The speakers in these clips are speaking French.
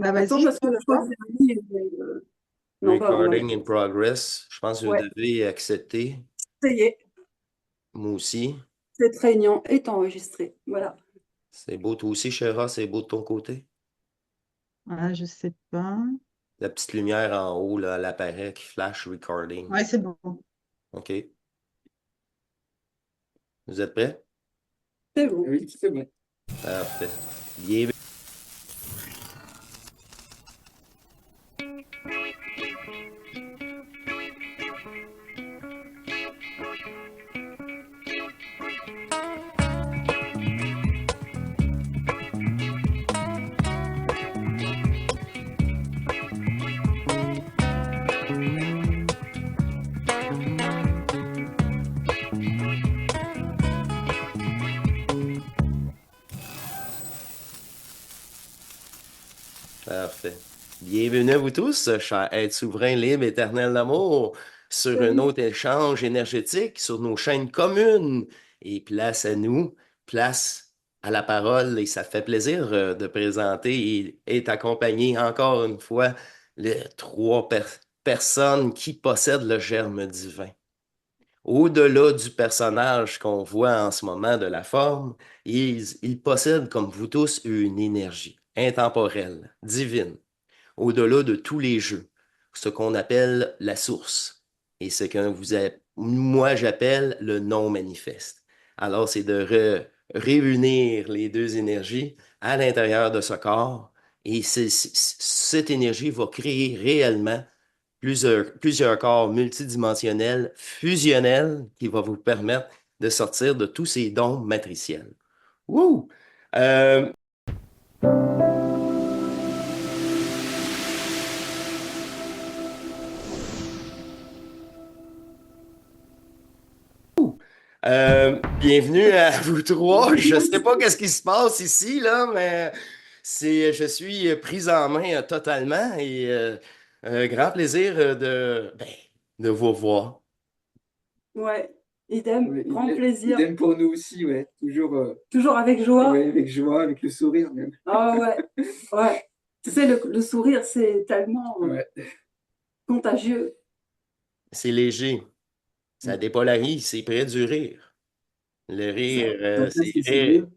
Bah Attends, vas-y, je parce que crois je crois pas. que Jérémy non, pas vraiment. Recording in progress. Je pense que vous Ouais, devez accepter. ça y est, Moi aussi. cette réunion est enregistrée. Voilà. C'est beau, toi aussi, Chéra, c'est beau de ton côté. Ah, je sais pas. La petite lumière en haut, là, elle apparaît qui flash recording. Ouais, c'est bon. OK. Vous êtes prêts? C'est bon. Oui, c'est bon. Parfait. Bienvenue. Parfait. Bienvenue à vous tous, chers êtres souverains, libres, éternels d'amour, sur un Salut. autre échange énergétique, sur nos chaînes communes. Et place à nous, place à la parole. Et ça fait plaisir de présenter et est accompagné encore une fois les trois personnes qui possèdent le germe divin. Au-delà du personnage qu'on voit en ce moment de la forme, ils possèdent, comme vous tous, une énergie intemporelle, divine, au-delà de tous les jeux, ce qu'on appelle la source, et ce que moi j'appelle le non manifeste. Alors, c'est de réunir les deux énergies à l'intérieur de ce corps, et cette énergie va créer réellement plusieurs corps multidimensionnels, fusionnels, qui va vous permettre de sortir de tous ces dons matriciels. Wouh! Euh, Bienvenue à vous trois. Je ne sais pas qu'est-ce qui se passe ici, là, mais je suis pris en main totalement et un grand plaisir de vous voir. Ouais, idem, Ouais, grand idem, plaisir. idem pour nous aussi, ouais. Toujours Toujours avec joie. ouais, avec joie, avec le sourire même. Ah ouais, ouais. Tu sais, le sourire, c'est tellement Ouais. contagieux. C'est léger, ça dépolarise, c'est près du rire. Le Ça, rire, Ça casse c'est les rire. sérieux.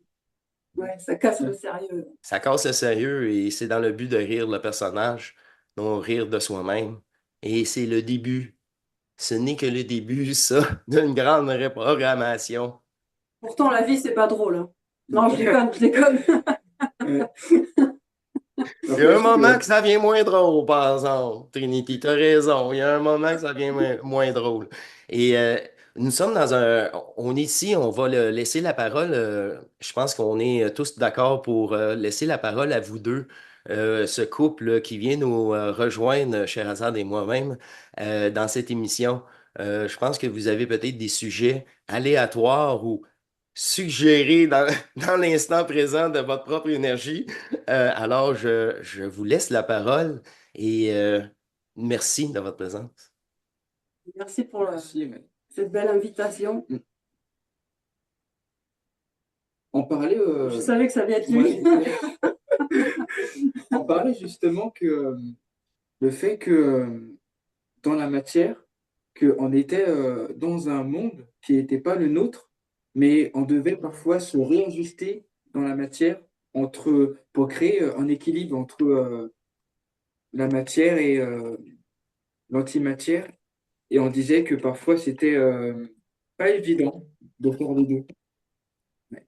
ouais, ça casse le Ouais. sérieux. Ça casse le sérieux et c'est dans le but de rire le personnage, non rire de soi-même. Et c'est le début. Ce n'est que le début, ça, d'une grande reprogrammation. Pourtant, la vie, c'est pas drôle, hein. Non, je déconne, je déconne. Ouais. Il y a Après, un je trouve, moment que ça devient moins drôle, par exemple. Trinity, t'as raison. Il y a un moment que ça devient moins drôle. Et nous sommes dans un... On est ici, on va laisser la parole. Je pense qu'on est tous d'accord pour laisser la parole à vous deux, ce couple qui vient nous rejoindre, Sherazade et moi-même, dans cette émission. Je pense que vous avez peut-être des sujets aléatoires ou suggérés dans l'instant présent de votre propre énergie. Alors, je vous laisse la parole et merci de votre présence. Merci pour merci, ouais. cette belle invitation. On parlait, Je savais que ça allait être lui. ouais, on parlait justement que le fait que dans la matière, qu'on était dans un monde qui n'était pas le nôtre, mais on devait parfois se réajuster dans la matière pour créer un équilibre entre la matière et l'antimatière. Et on disait que parfois c'était pas évident de faire les deux. Ouais.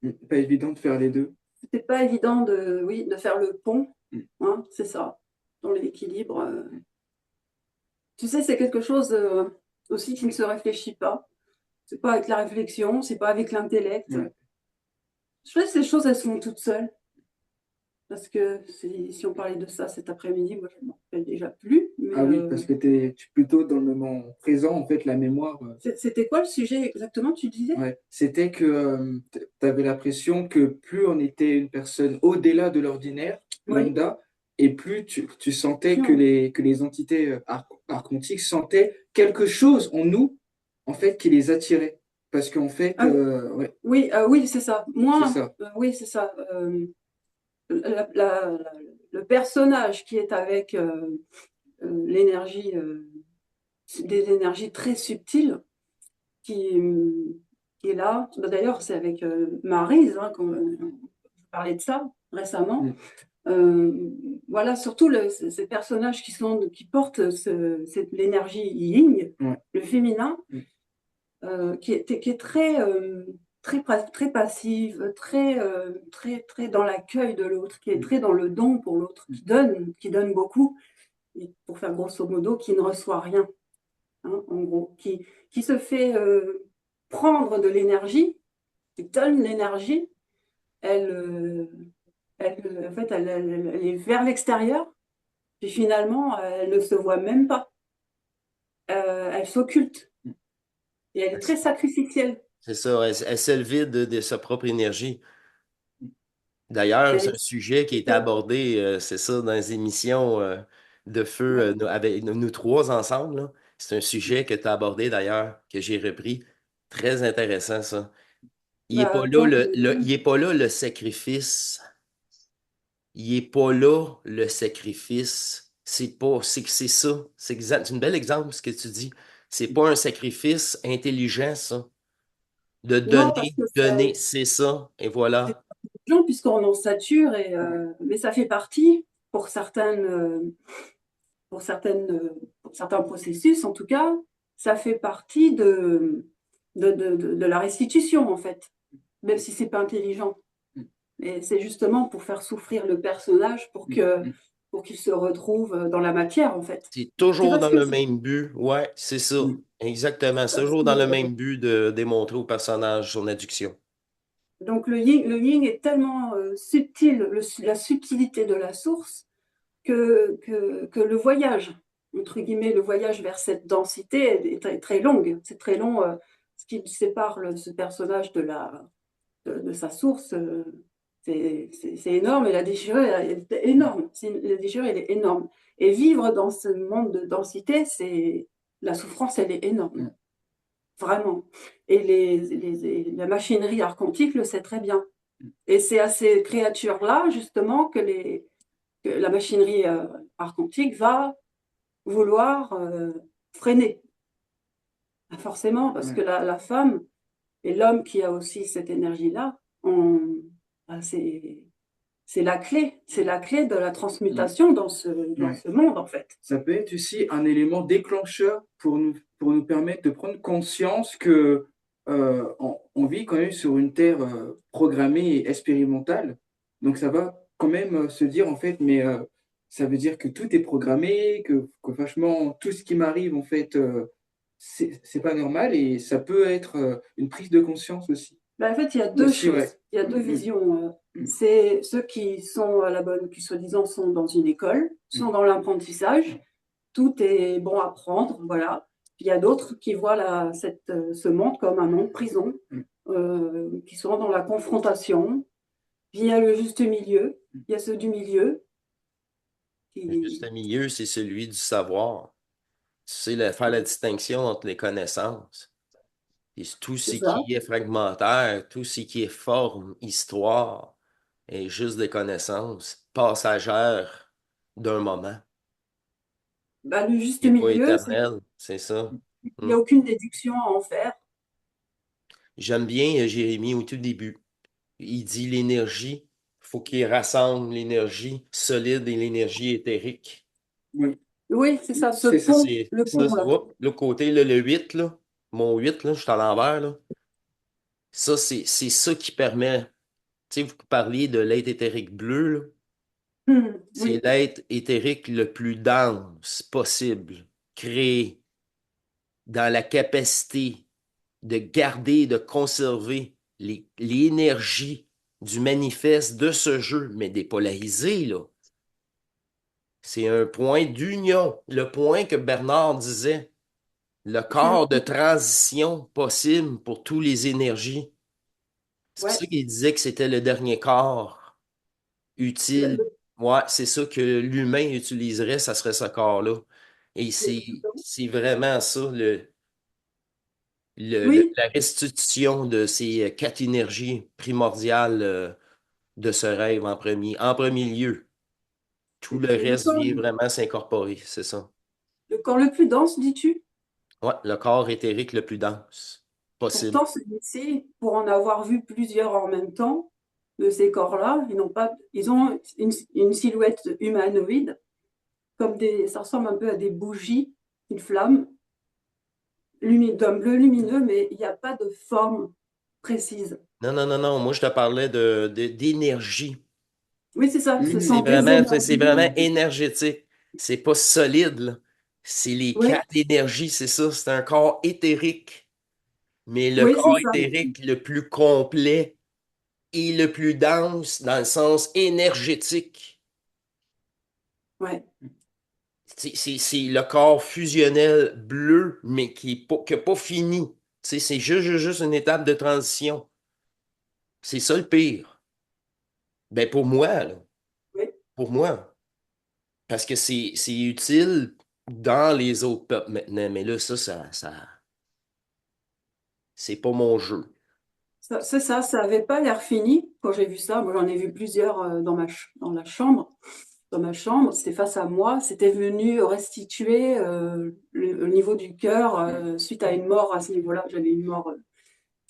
Oui, Pas évident de faire les deux. c'était pas évident de, oui, de faire le pont, Mm. hein, c'est ça, dans l'équilibre. Tu sais, c'est quelque chose aussi qui ne se réfléchit pas. C'est pas avec la réflexion, c'est pas avec l'intellect. Ouais. Je trouve que ces choses, elles se font toutes seules. Parce que si on parlait de ça cet après-midi, moi je ne m'en rappelle déjà plus. Mais Ah oui, parce que tu es plutôt dans le moment présent, en fait, la mémoire. C'était quoi le sujet exactement, tu disais? Ouais. C'était que tu avais l'impression que plus on était une personne au-delà de l'ordinaire, Oui. lambda, et plus tu sentais Non. que les entités archontiques sentaient quelque chose en nous, en fait, qui les attirait. Parce qu'en fait, Ah, ouais, oui, oui, c'est ça. c'est Moi, ça. oui, c'est ça. le personnage qui est avec l'énergie, des énergies très subtiles, qui, qui est là. D'ailleurs, c'est avec Maryse hein, qu'on parlait de ça récemment. Mm. Voilà, surtout ces personnages qui portent l'énergie yin, Ouais. le féminin, Mm. qui est très passive, très dans l'accueil de l'autre, qui est très dans le don pour l'autre, qui donne beaucoup, et pour faire grosso modo, qui ne reçoit rien, hein, en gros, qui se fait prendre de l'énergie, qui donne l'énergie, elle, en fait, elle est vers l'extérieur, puis finalement, elle ne se voit même pas. Elle s'occulte. Et elle est très sacrificielle. C'est ça, elle se le vide de sa propre énergie. D'ailleurs, Elle c'est un est... sujet qui a été abordé, c'est ça, dans les émissions de feu Ouais. avec nous trois ensemble, là. C'est un sujet que tu as abordé d'ailleurs, que j'ai repris. Très intéressant, ça. Il n'est pas Bah, là comme il est pas là le sacrifice. Il est pas là le sacrifice. C'est pas, c'est que c'est ça. C'est exact. C'est un bel exemple ce que tu dis. C'est pas un sacrifice intelligent, ça. De non, parce donner, que donner, c'est ça. Et c'est voilà. gens puisqu'on en sature, mais ça fait partie pour certains processus, en tout cas, ça fait partie de la restitution, en fait, même si c'est pas intelligent. Et c'est justement pour faire souffrir le personnage pour qu'il se retrouve dans la matière, en fait. C'est C'est toujours parce dans que le même but. Ouais, c'est ça. Exactement. C'est parce toujours que, dans le même but de démontrer au personnage son adduction. donc le yin est tellement subtil, la subtilité de la source, que le voyage, entre guillemets, le voyage vers cette densité est très longue. C'est très long, ce qui sépare ce personnage de sa source. C'est énorme et la déchirure elle est énorme. La déchirure elle est énorme. Et vivre dans ce monde de densité, la souffrance, elle est énorme. Vraiment. Et la machinerie archontique le sait très bien. Et c'est à ces créatures-là, justement, que la machinerie archontique va vouloir freiner. Forcément, parce que la femme et l'homme qui a aussi cette énergie-là, bah, c'est la clé de la transmutation dans Ouais. ce monde, en fait. Ça peut être aussi un élément déclencheur pour nous permettre de prendre conscience que on vit quand même sur une terre programmée et expérimentale. Donc ça va quand même se dire en fait, mais ça veut dire que tout est programmé, que franchement tout ce qui m'arrive en fait, c'est pas normal et ça peut être une prise de conscience aussi. Ben, en fait, il y a deux Aussi, ouais. choses, il y a deux Mm, visions. mm, C'est ceux qui sont à la bonne, qui soi-disant sont dans une école, sont dans l'apprentissage, tout est bon à prendre, voilà. Puis il y a d'autres qui voient ce monde comme un monde prison, mm, qui sont dans la confrontation. Puis il y a le juste milieu, il y a ceux du milieu Le juste qui... milieu, c'est celui du savoir. Tu sais, faire la distinction entre les connaissances. Et tout ce C'est ça. qui est fragmentaire, tout ce qui est forme, histoire, est juste des connaissances passagères d'un moment. Ben, le juste Il n'est pas milieu, éternel, c'est ça. il n'y Mm. a aucune déduction à en faire. J'aime bien Jérémie au tout début. Il dit l'énergie, faut qu'il rassemble l'énergie solide et l'énergie éthérique. oui, Oui, c'est ça, ce c'est Ça, ça. pont, c'est le ça, pont là. le côté, là, le 8 là, mon 8 là, je suis à l'envers, là. Ça, c'est ça qui permet, tu sais, vous parliez de l'être éthérique bleu, là. C'est Oui, l'être éthérique le plus dense possible, créé dans la capacité de garder et de conserver l'énergie du manifeste de ce jeu, mais dépolarisé, là. C'est un point d'union, le point que Bernard disait, le c'est un... corps de transition possible pour toutes les énergies. C'est pour Ouais, ça qu'il disait que c'était le dernier corps utile. le- Ouais, c'est ça que l'humain utiliserait, ça serait ce corps-là. Et c'est vraiment ça, oui, la restitution de ces quatre énergies primordiales de ce rêve en premier lieu. Tout le Et reste vient vraiment s'incorporer, c'est ça. le corps le plus dense, dis-tu? Ouais, le corps éthérique le plus dense possible. Pourtant, celui-ci, pour en avoir vu plusieurs en même temps, de ces corps-là, ils ont une silhouette humanoïde, ça ressemble un peu à des bougies, une flamme, d'un bleu lumineux, mais il n'y a pas de forme précise. Non, non, non, non. Moi, je te parlais d'énergie. Oui, c'est ça, ce sont Mhm. des C'est énergies. vraiment énergétique. C'est pas solide, là. C'est les Oui, quatre énergies, c'est ça. C'est un corps éthérique. Mais le oui, c'est corps ça. éthérique le plus complet et le plus dense dans le sens énergétique. Ouais. C'est le corps fusionnel bleu, mais qui est pas fini. C'est juste une étape de transition. C'est ça le pire. Ben pour moi, là, Oui. pour moi. Parce que c'est utile dans les autres peuples maintenant. Mais là, c'est pas mon jeu. C'est ça, ça avait pas l'air fini quand j'ai vu ça. Moi, j'en ai vu plusieurs dans la chambre. Dans ma chambre, c'était face à moi. C'était venu restituer le niveau du cœur suite à une mort à ce niveau-là. J'avais une mort, ils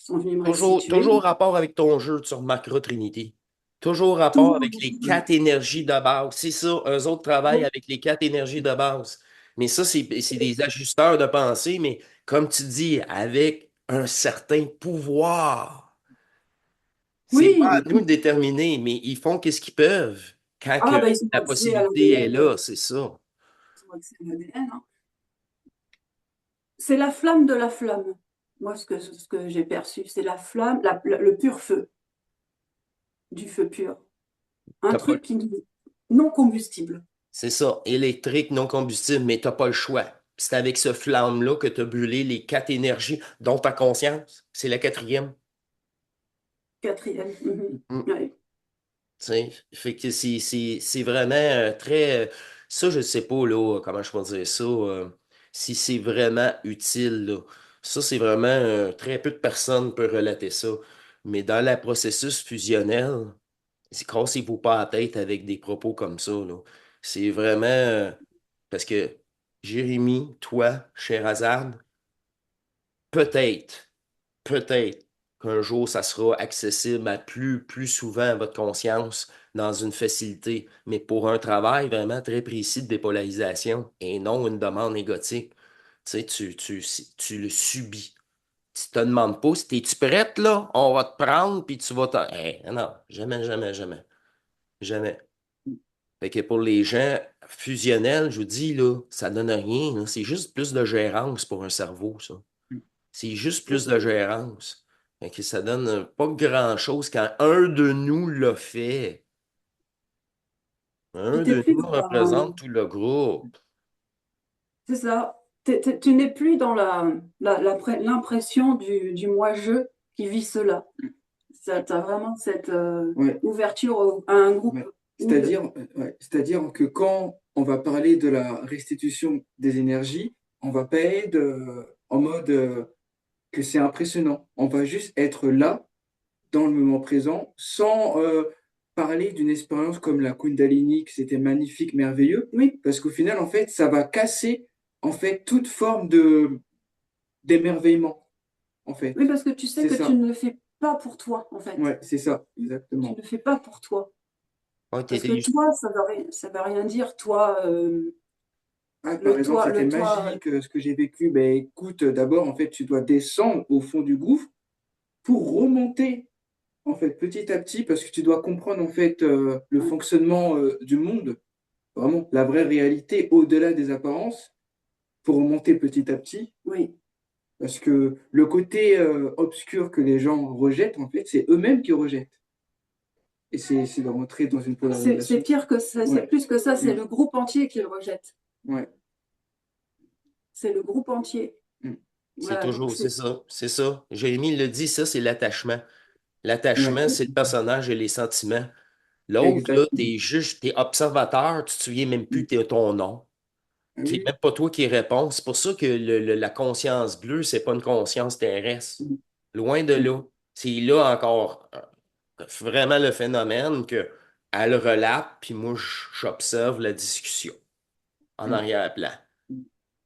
sont venus me restituer. Toujours rapport avec ton jeu, tu remarqueras Trinity. Toujours rapport Toujours. avec les quatre énergies de base. C'est ça, eux autres travaillent Oui, avec les quatre énergies de base. Mais ça, c'est des ajusteurs de pensée, mais comme tu dis, avec un certain pouvoir. C'est pas à oui. nous de déterminer, mais ils font qu'est-ce qu'ils peuvent quand que Ah, ben, ils sont la accès à possibilité est l'ADN. là, c'est ça. Ils ont accès à l'ADN, hein. C'est la flamme de la flamme. Moi, ce que j'ai perçu, c'est la flamme, le pur feu, du feu pur. Un T'as pas- truc non combustible. C'est ça, électrique, non combustible, mais t'as pas le choix. C'est avec ce flamme-là que tu as brûlé les quatre énergies, dont ta conscience. C'est la quatrième. Quatrième. Mhm. Mm. Ouais. Tu sais, fait que c'est vraiment très. Ça, je sais pas, là, comment je peux dire ça, si c'est vraiment utile, là. Ça, c'est vraiment. Très peu de personnes peuvent relater ça. Mais dans le processus fusionnel, cassez-vous pas la tête avec des propos comme ça, là. C'est vraiment. Parce que Jérémy, toi, Sherazade, peut-être, peut-être qu'un jour, ça sera accessible à plus souvent à votre conscience dans une facilité, mais pour un travail vraiment très précis de dépolarisation et non une demande égotique. Tu sais, tu le subis. Tu te demandes pas si t'es-tu prête, là? On va te prendre, puis tu vas te. Non, jamais, jamais, jamais. Jamais. Fait que pour les gens fusionnels, je vous dis, là, ça donne rien, là. C'est juste plus de gérance pour un cerveau, ça. C'est juste plus de gérance. Fait que ça donne pas grand-chose quand un de nous l'a fait. Tu Un t'es de plus nous représente tout le groupe. c'est ça. Tu n'es plus dans l'impression du moi-je qui vit cela. Tu as vraiment cette Ouais, ouverture à un groupe. ouais. Ou de- C'est-à-dire que quand on va parler de la restitution des énergies, on va pas être en mode que c'est impressionnant. On va juste être là, dans le moment présent, sans parler d'une expérience comme la Kundalini, que c'était magnifique, merveilleux, Oui, parce qu'au final, en fait, ça va casser en fait toute forme d'émerveillement, en oui, fait. parce que tu sais C'est que tu ça. ne le fais pas pour toi, en fait. Ouais, c'est ça, Tu ne exactement. le fais pas pour toi. Ouais, Parce que toi, ça veut rien dire, toi, Ah, par exemple, c'était le toi. magique ce que j'ai vécu. Ben, écoute, d'abord, en fait, tu dois descendre au fond du gouffre pour remonter, en fait, petit à petit, parce que tu dois comprendre, en fait, le fonctionnement du monde, vraiment, la vraie réalité au-delà des apparences, pour remonter petit à petit. Oui. Parce que le côté obscur que les gens rejettent, en fait, c'est eux-mêmes qui rejettent. Et c'est de rentrer dans une C'est polarisation. pire que ça, c'est Ouais, plus que ça, c'est mm, le groupe entier qui le rejette. ouais, C'est le groupe entier. mm, c'est Voilà, donc toujours, c'est ça, c'est ça. Jérémy le dit, ça, c'est l'attachement. ouais, L'attachement, c'est le personnage et les sentiments. L'autre, là, exactement. t'es observateur, tu te souviens même plus Mm. de ton nom. Ah C'est oui, même pas toi qui réponds. C'est pour ça que la conscience bleue, c'est pas une conscience terrestre. oui. Loin de Mm, là. C'est là encore vraiment le phénomène que elle relate, puis moi, j'observe la discussion en Mm. arrière-plan.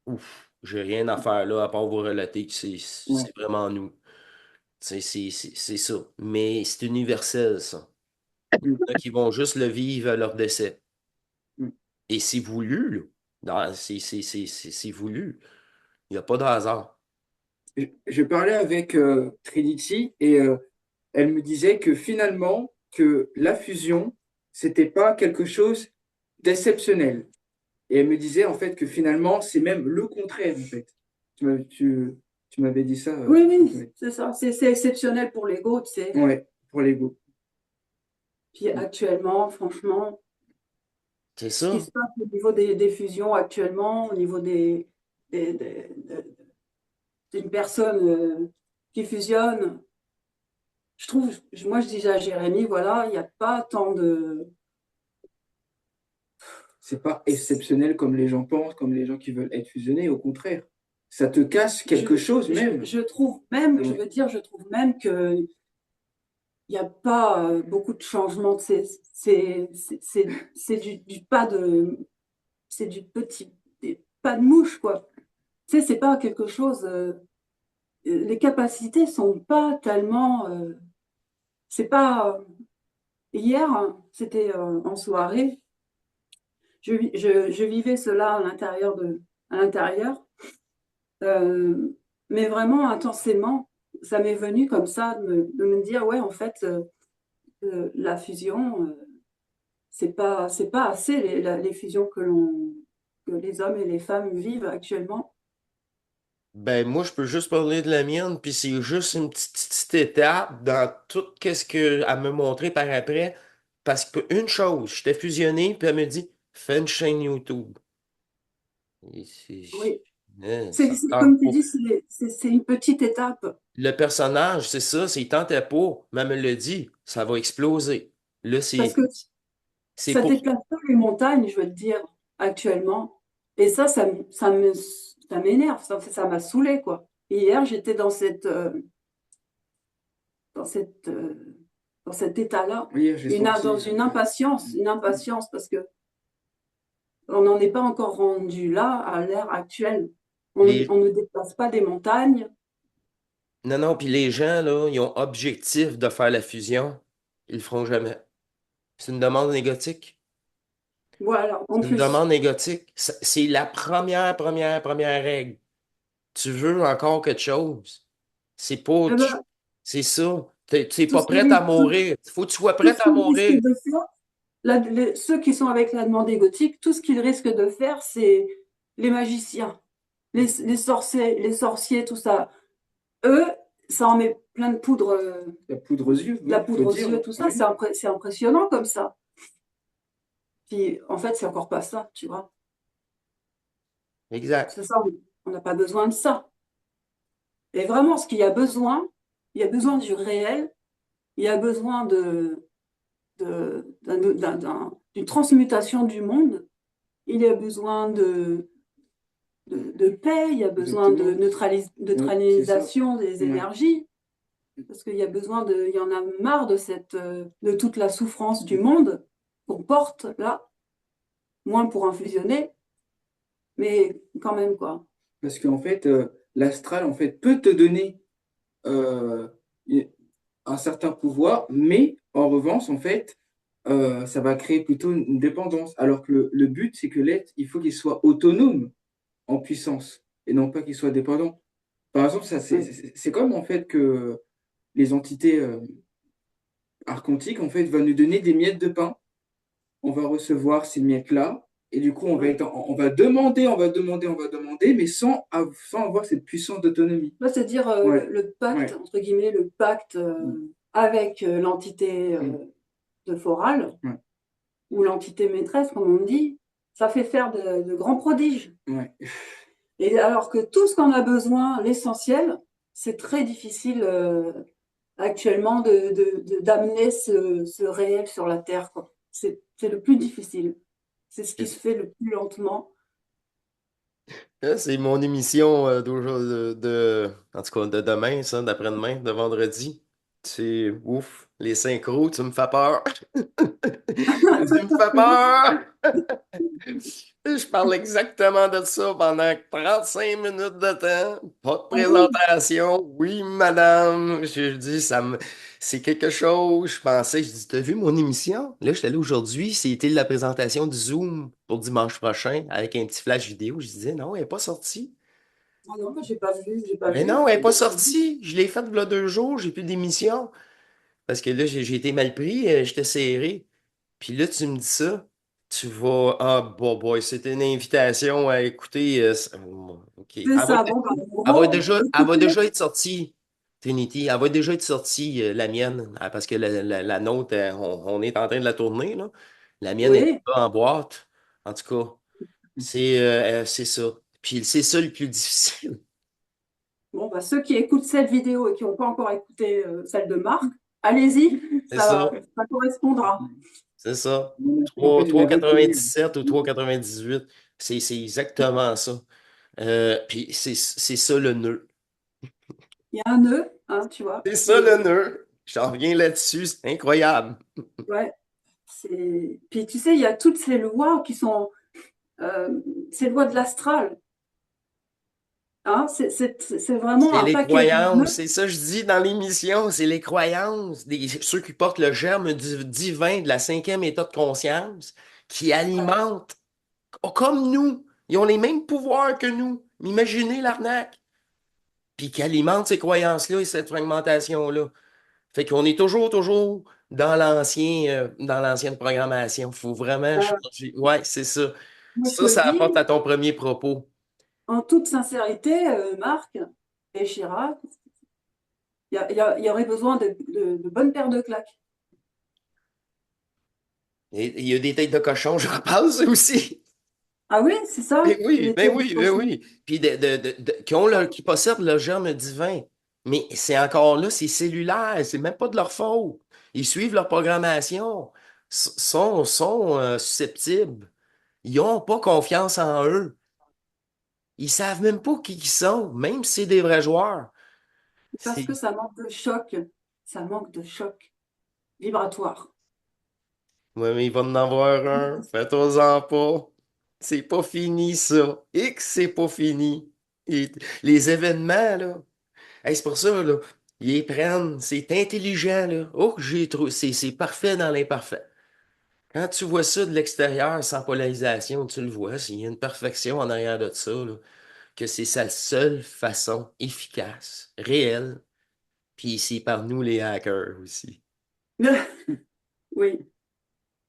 Ouf, j'ai rien à faire là, à part vous relater que Ouais. c'est vraiment nous. C'est ça. Mais c'est universel, ça. Mm. Il y en a qui vont juste le vivre à leur décès. Mm. Et c'est voulu, là. C'est voulu. Il n'y a pas de hasard. Je parlais avec Trinity et elle me disait que finalement, que la fusion, c'était pas quelque chose d'exceptionnel. Et elle me disait en fait que finalement, c'est même le contraire en fait. Tu m'avais dit ça. Oui, oui, Ouais. c'est ça. C'est exceptionnel pour l'ego, tu sais. Ouais, pour l'ego. Puis actuellement, franchement, C'est ce qui ça. se passe au niveau des fusions actuellement, au niveau des- des- de- d'une personne qui fusionne, je trouve, moi je disais à Jérémy, voilà, il n'y a pas tant de... C'est pas exceptionnel comme les gens pensent, comme les gens qui veulent être fusionnés. Au contraire, ça te cache quelque chose même. Je trouve même, je Ouais. veux dire, je trouve même que il n'y a pas beaucoup de changements. C'est du pas de, c'est du petit, des pas de mouche, quoi. Tu sais, c'est pas quelque chose. Les capacités sont pas tellement. C'est pas. Hier, hein, c'était en soirée. Je vivais cela à l'intérieur, euh, mais vraiment intensément. Ça m'est venu comme ça de me dire, ouais, en fait, la fusion. C'est pas assez les fusions que les hommes et les femmes vivent actuellement. Ben, moi, je peux juste parler de la mienne, puis c'est juste une petite étape dans tout ce qu'elle me montrait par après. Parce que une chose, j'étais fusionné, puis elle me dit, fais une chaîne YouTube. Et Oui, ça me tente comme tu pas. dis, c'est une petite étape. Le personnage, c'est ça, il tentait pas, mais elle me le dit, ça va exploser. Là, Parce que c'est ça pour. déplace pas les montagnes, je veux te dire, actuellement. Et ça m'énerve, ça m'a saoulé, quoi. Et hier, j'étais dans cette, dans cet état-là, Oui, j'ai senti. dans une impatience, parce que on n'en est pas encore rendu là à l'ère actuelle. Les, On ne déplace pas des montagnes. non, non, puis les gens, là, ils ont objectif de faire la fusion, ils le feront jamais. C'est une demande négotique. Voilà, en C'est une plus. demande négotique. C'est la première règle. Tu veux encore quelque chose. C'est pas. Eh ben, C'est ça. T'es tout pas ce qui prête à risque, mourir. Faut que tu sois tout prête ce à qu'ils risquent mourir. de faire, ceux qui sont avec la demande égotique, tout ce qu'ils risquent de faire, c'est les magiciens, les sorciers, tout ça. Eux, ça en met plein de poudre, La poudre aux yeux, de la oui, faut poudre aux dire. yeux, tout ça. Oui. C'est impressionnant comme ça. Puis, en fait, c'est encore pas ça, tu vois. Exact. C'est ça, on n'a pas besoin de ça. Et vraiment, ce qu'il y a besoin, il y a besoin du réel, il y a besoin d'une transmutation du monde, il y a besoin de paix, il y a besoin de Exactement. Oui, c'est ça. neutralisation des Ouais. énergies, parce qu'il y a il y en a marre de toute la souffrance du monde qu'on porte là, moins pour infusionner, mais quand même, quoi. Parce qu'en fait, l'astral en fait, peut te donner euh, un certain pouvoir, mais en revanche, en fait, ça va créer plutôt une dépendance. Alors que le but, c'est que l'être, il faut qu'il soit autonome en puissance et non pas qu'il soit dépendant. Par exemple, ça, Oui. c'est comme en fait que les entités archontiques, en fait, vont nous donner des miettes de pain. On va recevoir ces miettes-là. Et du coup, Oui. on va demander, on va demander, mais sans avoir cette puissance d'autonomie. Là, c'est-à-dire Ouais, le pacte, ouais. entre guillemets, le pacte Mm, avec l'entité mm, de Foral, ouais, ou l'entité maîtresse, comme on dit, ça fait faire de grands prodiges. ouais. Et alors que tout ce qu'on a besoin, l'essentiel, c'est très difficile actuellement d'amener ce réel sur la Terre, quoi. C'est le plus difficile. C'est ce qui se fait le plus lentement. C'est mon émission en tout cas, de demain, ça, d'après-demain, de vendredi. C'est ouf, les synchros, tu me fais peur. Tu me fais peur. Je parle exactement de ça pendant 35 minutes de temps. Pas de Ah oui, présentation. Oui, madame. Je dis, c'est quelque chose. Je pensais, je dis, t'as vu mon émission? Là, je suis allé aujourd'hui. C'était la présentation du Zoom pour dimanche prochain avec un petit flash vidéo. Je disais, non, elle n'est pas sortie. ah non, moi, j'ai pas Mais vu. non, elle n'est pas sortie. Je l'ai faite il y a 2 jours. J'ai plus d'émission. Parce que là, j'ai été mal pris. J'étais serré. Puis là, tu me dis ça, tu vas. Ah, bon, boy, c'était une invitation à écouter. OK. C'est ça, bon, bah, Elle va écoutez, déjà être sortie, Trinity. Elle va déjà être sortie, la mienne. Parce que la nôtre, on est en train de la tourner, là. La mienne est oui, pas en boîte. En tout cas, c'est ça. Puis c'est ça le plus difficile. bon, bah, ceux qui écoutent cette vidéo et qui n'ont pas encore écouté celle de Marc, allez-y, C'est ça. ça correspondra. C'est ça. En fait, je l'avais reconnu. 3,97 ou 3,98. C'est exactement ça. Puis c'est ça le nœud. Il y a un nœud, hein, tu vois. C'est ça le nœud. J'en reviens là-dessus, c'est incroyable. Ouais, puis tu sais, il y a toutes ces lois qui sont euh, ces lois de l'astral. Hein, c'est vraiment C'est un les paquet de croyances, nœuds. c'est ça que je dis dans l'émission, c'est les croyances. Ceux qui portent le germe divin de la cinquième état de conscience, qui Ouais, alimentent, comme nous, ils ont les mêmes pouvoirs que nous. Imaginez l'arnaque. Puis qui alimentent ces croyances-là et cette fragmentation-là. Fait qu'on est toujours dans l'ancienne programmation. Faut vraiment euh, changer. Ouais, c'est ça. moi, je te le Ça apporte dis, à ton premier propos. en toute sincérité, Marc et Chirac, il y aurait besoin de bonnes paires de claques. Et il y a des têtes de cochon, j'en pense aussi. Ah oui, c'est ça, les Ben têtes de oui, ben cochon. oui. Puis qui possèdent le germe divin. Mais c'est encore là, c'est cellulaire, c'est même pas de leur faute. Ils suivent leur programmation, sont susceptibles. Ils n'ont pas confiance en eux. Ils savent même pas qui ils sont, même si c'est des vrais joueurs. Parce C'est que ça manque de choc. Ça manque de choc vibratoire. Ouais, mais il va en avoir un. Faites-en pas. C'est pas fini, ça. X, c'est pas fini. Les événements, là. Hey, c'est pour ça, là. Ils les prennent. C'est intelligent, là. Oh, j'ai trouvé. C'est parfait dans l'imparfait. Quand tu vois ça de l'extérieur, sans polarisation, tu le vois. Il y a une perfection en arrière de ça, là. Que c'est sa seule façon efficace, réelle. Puis c'est par nous, les hackers, aussi. Oui,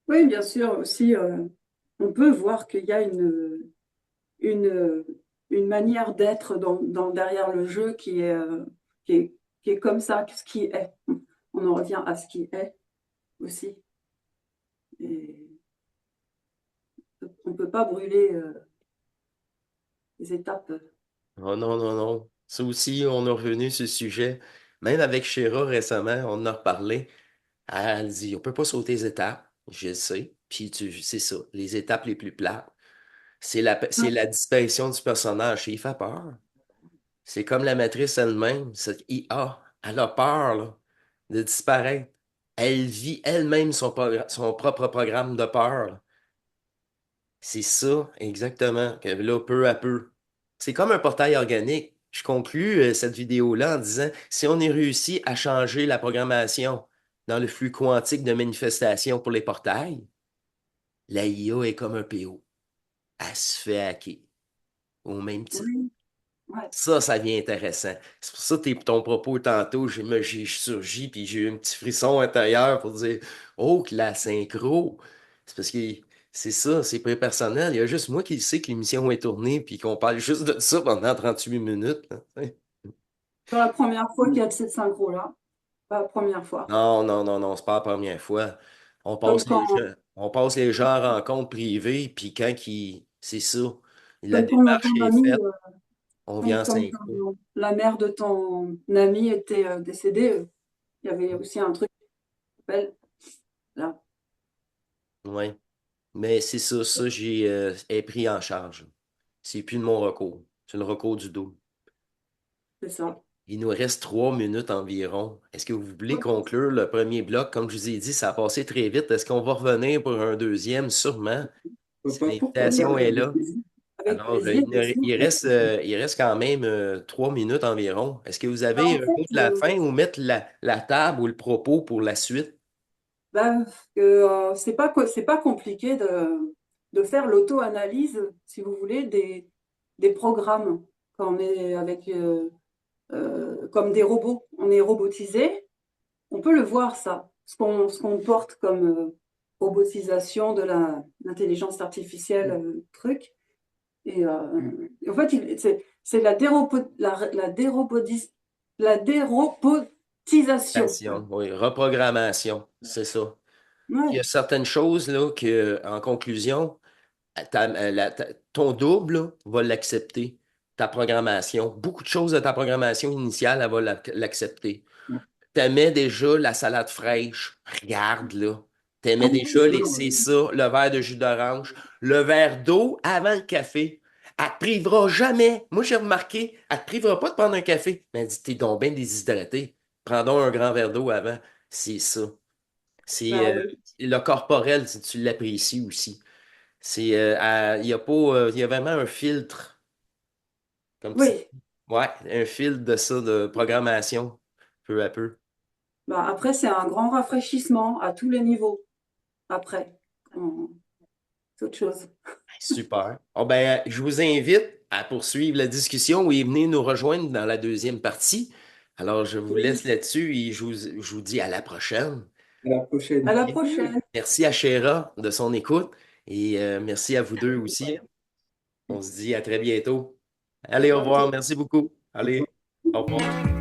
oui, bien sûr aussi. On peut voir qu'il y a une, une manière d'être derrière le jeu qui est, qui est comme ça, ce qui est. On en revient à ce qui est aussi. Et on ne peut pas brûler les étapes. Oh non, non, non. Ça aussi, on est revenu sur le sujet. Même avec Shira récemment, on en a reparlé. Elle dit, on peut pas sauter les étapes. Je le sais. Puis c'est ça. Les étapes les plus plates, c'est la disparition du personnage. Et il fait peur. C'est comme la matrice elle-même. Cette IA, elle a peur, là, de disparaître. Elle vit elle-même son propre programme de peur. C'est ça, exactement, que là, peu à peu. C'est comme un portail organique. Je conclus cette vidéo-là en disant, si on est réussi à changer la programmation dans le flux quantique de manifestation pour les portails, la IA est comme un PO. Elle se fait hacker au même titre. Oui, ouais. Ça devient intéressant. C'est pour ça que ton propos tantôt, j'ai surgi puis j'ai eu un petit frisson intérieur pour dire, oh, que la synchro. C'est parce que c'est ça, c'est pas personnel. Il y a juste moi qui sais que l'émission est tournée puis qu'on parle juste de ça pendant 38 minutes, là. C'est la première fois qu'il y a de cette synchro-là. Pas la première fois. Non, non, non, non, c'est pas la première fois. Comme quand, On passe les gens en rencontre privée puis c'est ça, la comme quand démarche ton est ami, faite, on vient en comme synchro. quand la mère de ton ami était décédée, il y avait aussi un truc qui s'appelle là. Ouais. Mais c'est ça, est pris en charge. C'est plus de mon recours. C'est le recours du dos. C'est ça. Il nous reste 3 minutes environ. Est-ce que vous voulez conclure le premier bloc? Comme je vous ai dit, ça a passé très vite. Est-ce qu'on va revenir pour un deuxième? Sûrement, si Pourquoi pas, l'invitation est là. Avec Alors, plaisir, bien sûr. il reste quand même 3 minutes environ. Est-ce que vous avez En un fait, mot de la fin ou mettre la table ou le propos pour la suite? ben, c'est pas compliqué de faire l'auto-analyse, si vous voulez, des programmes quand on est avec comme des robots. On est robotisé. On peut le voir, ça, ce qu'on porte comme robotisation de l'intelligence artificielle, truc. Et en fait, c'est la dérobotisation. Oui, reprogrammation, c'est ça. Il y a Ouais, certaines choses là, que, en conclusion, ton double là, va l'accepter. Ta programmation. Beaucoup de choses de ta programmation initiale, elle va l'accepter. T'aimais déjà la salade fraîche. Regarde, là. T'aimais déjà c'est ça, le verre de jus d'orange, le verre d'eau avant le café. Elle te privera jamais. Moi, j'ai remarqué, elle te privera pas de prendre un café. Mais elle dit, t'es donc bien déshydraté. Prends donc un grand verre d'eau avant. C'est ça. C'est ben oui. le corporel, si tu l'apprécies aussi. Il y a pas, il y a vraiment un filtre, comme tu Oui. dis. Ouais, un filtre de ça, de programmation, peu à peu. Ben, après, c'est un grand rafraîchissement à tous les niveaux. Après, c'est autre chose. Super. Oh ben, je vous invite à poursuivre la discussion et venez nous rejoindre dans la deuxième partie. Alors, je vous laisse Oui. là-dessus et je vous dis à la prochaine. À la À prochaine. la prochaine. Merci à Chéra de son écoute et merci à vous deux aussi. On se dit à très bientôt. Allez, au Ok. revoir. Merci beaucoup. Allez, au revoir.